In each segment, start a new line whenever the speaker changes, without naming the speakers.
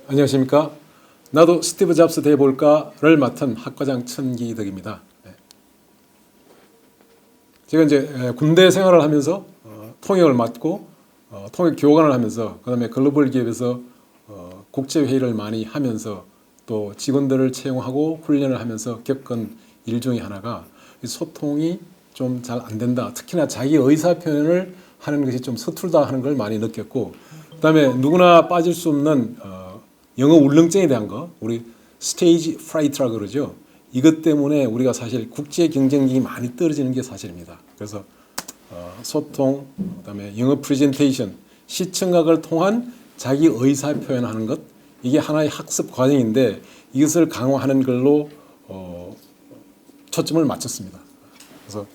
안녕하십니까. 나도 스티브 잡스 돼볼까를 맡은 학과장 천기덕입니다. 제가 이제 군대 생활을 하면서 통역을 맡고 통역 교관을 하면서 그다음에 글로벌 기업에서 국제 회의를 많이 하면서 또 직원들을 채용하고 훈련을 하면서 겪은 일 중에 하나가 소통이 좀 잘 안 된다. 특히나 자기 의사 표현을 하는 것이 좀 서툴다 하는 걸 많이 느꼈고, 그다음에 누구나 빠질 수 없는 영어 울렁증에 대한 거, 우리 스테이지 프라이트라고 그러죠. 이것 때문에 우리가 사실 국제 경쟁력이 많이 떨어지는 게 사실입니다. 그래서 소통, 그다음에 영어 프레젠테이션, 시청각을 통한 자기 의사 표현하는 것, 이게 하나의 학습 과정인데 이것을 강화하는 걸로 초점을 맞췄습니다. 그래서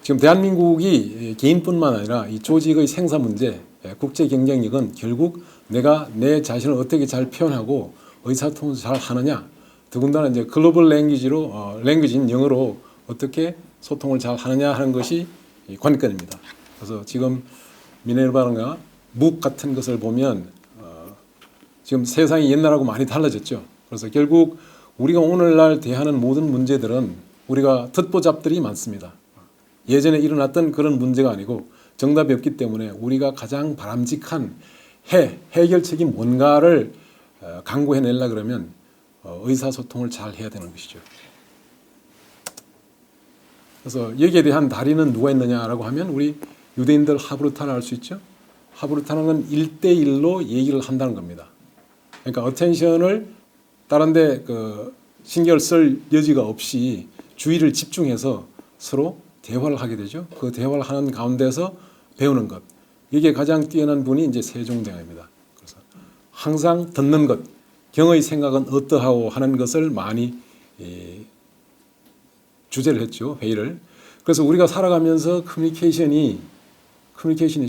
지금 대한민국이 개인뿐만 아니라 이 조직의 생산 문제, 국제 경쟁력은 결국 내가 내 자신을 어떻게 잘 표현하고 의사소통을 잘 하느냐, 더군다나 이제 글로벌 랭귀지인 영어로 어떻게 소통을 잘 하느냐 하는 것이 관건입니다. 그래서 지금 미네르바나 묵 같은 것을 보면 지금 세상이 옛날하고 많이 달라졌죠. 그래서 결국 우리가 오늘날 대하는 모든 문제들은 우리가 듣보잡들이 많습니다. 예전에 일어났던 그런 문제가 아니고 정답이 없기 때문에 우리가 가장 바람직한 해결책이 뭔가를 강구해내려 그러면 의사소통을 잘 해야 되는 것이죠. 그래서 여기에 대한 달인은 누가 있느냐라고 하면 우리 유대인들 하브루타를 알 수 있죠. 하브루타는 건 1대1로 얘기를 한다는 겁니다. 그러니까 어텐션을 다른 데 신경을 쓸 여지가 없이 주의를 집중해서 서로 대화를 하게 되죠. 그 대화를 하는 가운데서 배우는 것. 이게 가장 뛰어난 분이 이제 세종대왕입니다. 그래서 항상 듣는 것, 경의 생각은 어떠하오 하는 것을 많이 주제를 했죠. 회의를. 그래서 우리가 살아가면서 커뮤니케이션이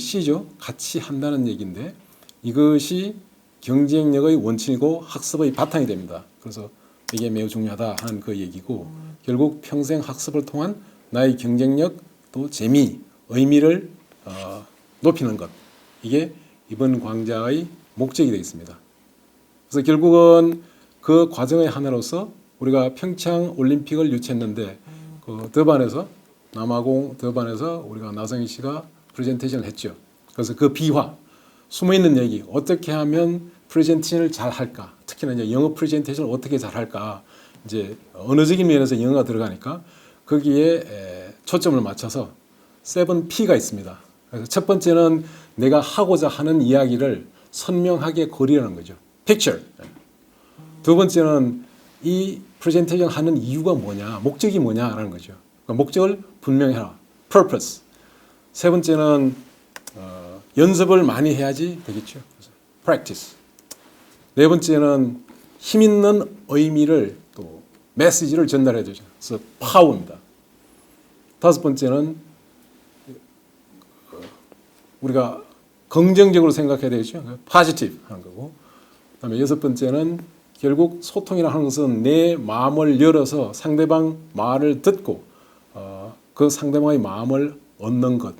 C죠. 같이 한다는 얘기인데 이것이 경쟁력의 원칙이고 학습의 바탕이 됩니다. 그래서 이게 매우 중요하다 하는 그 얘기고, 결국 평생 학습을 통한 나의 경쟁력, 또 재미, 의미를 높이는 것, 이게 이번 광자의 목적이 되겠습니다. 그래서 결국은 그 과정의 하나로서 우리가 평창 올림픽을 유치했는데 그 더반에서 남아공 더반에서 우리가 나성희 씨가 프레젠테이션을 했죠. 그래서 그 비화, 숨어있는 얘기, 어떻게 하면 프레젠테이션을 잘 할까, 특히나 이제 영어 프레젠테이션을 어떻게 잘 할까, 이제 언어적인 면에서 영어가 들어가니까 거기에 초점을 맞춰서 7P가 있습니다. 그래서 첫 번째는 내가 하고자 하는 이야기를 선명하게 그리라는 거죠. Picture. 두 번째는 이 프레젠테이션 하는 이유가 뭐냐, 목적이 뭐냐라는 거죠. 그러니까 목적을 분명히 해라. Purpose. 세 번째는 연습을 많이 해야지 되겠죠. Practice. 네 번째는 힘 있는 의미를 또 메시지를 전달해야 되죠. 그래서 파워입니다. 다섯 번째는 우리가 긍정적으로 생각해야 되겠죠. Positive 하는 거고. 그다음에 여섯 번째는 결국 소통이라 하는 것은 내 마음을 열어서 상대방 말을 듣고 그 상대방의 마음을 얻는 것.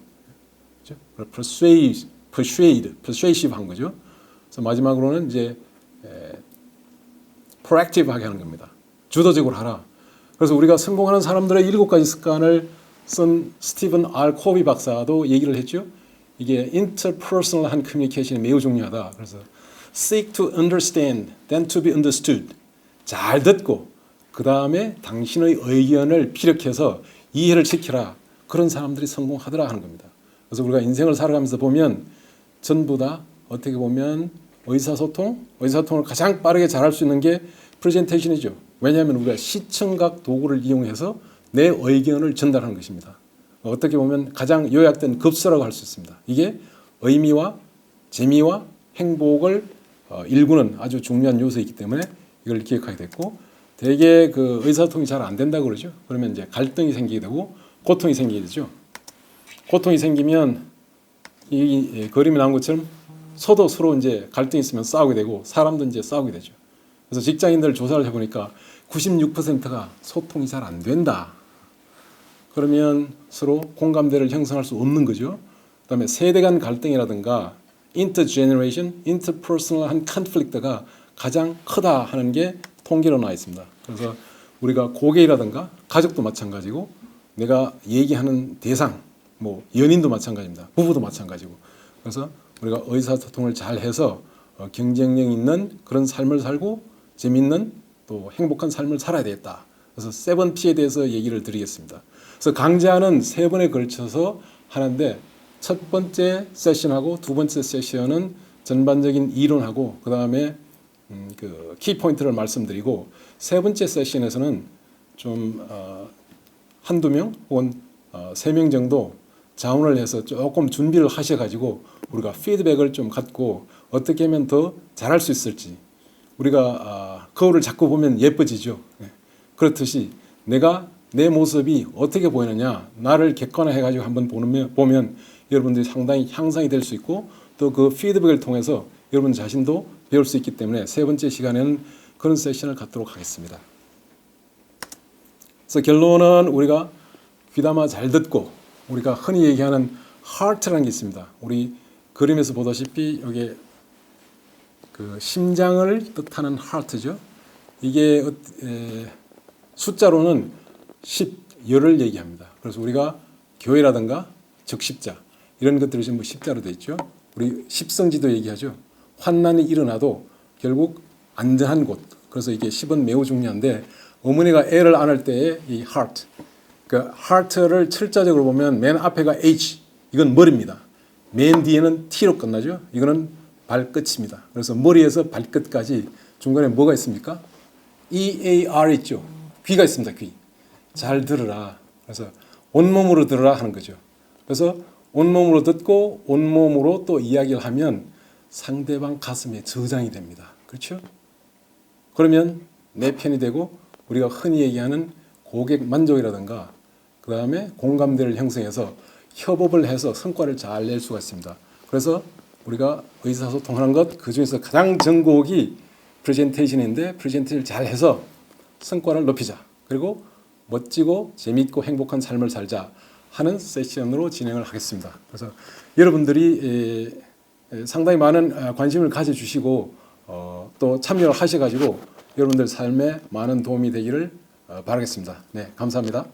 persuasive 한 거죠. 그래서 마지막으로는 이제 proactive하게 하는 겁니다. 주도적으로 하라. 그래서 우리가 성공하는 사람들의 7가지 습관을 쓴 스티븐 R. 코비 박사도 얘기를 했죠. 이게 interpersonal한 커뮤니케이션이 매우 중요하다. 그래서 seek to understand, then to be understood. 잘 듣고 그 다음에 당신의 의견을 피력해서 이해를 시키라. 그런 사람들이 성공하더라 하는 겁니다. 그래서 우리가 인생을 살아가면서 보면 전부 다 어떻게 보면 의사소통을 가장 빠르게 잘할 수 있는 게 프레젠테이션이죠. 왜냐하면 우리가 시청각 도구를 이용해서 내 의견을 전달하는 것입니다. 어떻게 보면 가장 요약된 급서라고 할 수 있습니다. 이게 의미와 재미와 행복을 일구는 아주 중요한 요소이기 때문에 이걸 기억하게 됐고, 대개 그 의사소통이 잘 안 된다고 그러죠. 그러면 이제 갈등이 생기게 되고 고통이 생기게 되죠. 고통이 생기면 이 그림에 나온 것처럼 서로 이제 갈등이 있으면 싸우게 되고 사람도 이제 싸우게 되죠. 그래서 직장인들 조사를 해보니까 96%가 소통이 잘 안 된다. 그러면 서로 공감대를 형성할 수 없는 거죠. 그다음에 세대 간 갈등이라든가 intergeneration, interpersonal한 컨플릭트가 가장 크다 하는 게 통계로 나와 있습니다. 그래서 우리가 고객이라든가 가족도 마찬가지고 내가 얘기하는 대상, 뭐 연인도 마찬가지입니다. 부부도 마찬가지고. 그래서 우리가 의사소통을 잘 해서 경쟁력 있는 그런 삶을 살고 재밌는 또 행복한 삶을 살아야 되겠다. 그래서 7P에 대해서 얘기를 드리겠습니다. 그래서 강좌는 3번에 걸쳐서 하는데 첫 번째 세션하고 두 번째 세션은 전반적인 이론하고 그 다음에 그 키포인트를 말씀드리고 세 번째 세션에서는 좀 한두 명 혹은 3명 정도 자문을 해서 조금 준비를 하셔가지고 우리가 피드백을 좀 갖고 어떻게 하면 더 잘할 수 있을지 우리가 거울을 자꾸 보면 예뻐지죠. 그렇듯이 내가 내 모습이 어떻게 보이느냐 나를 객관화해가지고 한번 보면 여러분들이 상당히 향상이 될 수 있고 또 그 피드백을 통해서 여러분 자신도 배울 수 있기 때문에 세 번째 시간에는 그런 세션을 갖도록 하겠습니다. 그래서 결론은 우리가 귀담아 잘 듣고 우리가 흔히 얘기하는 heart라는 게 있습니다. 우리 그림에서 보다시피 여기 그 심장을 뜻하는 heart죠. 이게 숫자로는 10을 얘기합니다. 그래서 우리가 교회라든가 적십자 이런 것들이 전부 십자로 되어 있죠. 우리 십성지도 얘기하죠. 환난이 일어나도 결국 안전한 곳. 그래서 이게 10은 매우 중요한데 어머니가 애를 안을 때의 이 heart. 그 heart를 철자적으로 보면 맨 앞에가 H. 이건 머리입니다. 맨 뒤에는 T로 끝나죠. 이거는 발끝입니다. 그래서 머리에서 발끝까지 중간에 뭐가 있습니까? EAR 있죠. 귀가 있습니다. 귀. 잘 들으라. 그래서 온몸으로 들으라 하는 거죠. 그래서 온몸으로 듣고 온몸으로 또 이야기를 하면 상대방 가슴에 저장이 됩니다. 그렇죠? 그러면 내 편이 되고 우리가 흔히 얘기하는 고객 만족이라든가 그 다음에 공감대를 형성해서 협업을 해서 성과를 잘 낼 수가 있습니다. 그래서 우리가 의사소통하는 것 그중에서 가장 전곡이 프레젠테이션인데 프레젠테이션을 잘 해서 성과를 높이자. 그리고 멋지고 재미있고 행복한 삶을 살자 하는 세션으로 진행을 하겠습니다. 그래서 여러분들이 상당히 많은 관심을 가져주시고 또 참여를 하셔가지고 여러분들 삶에 많은 도움이 되기를 바라겠습니다. 네, 감사합니다.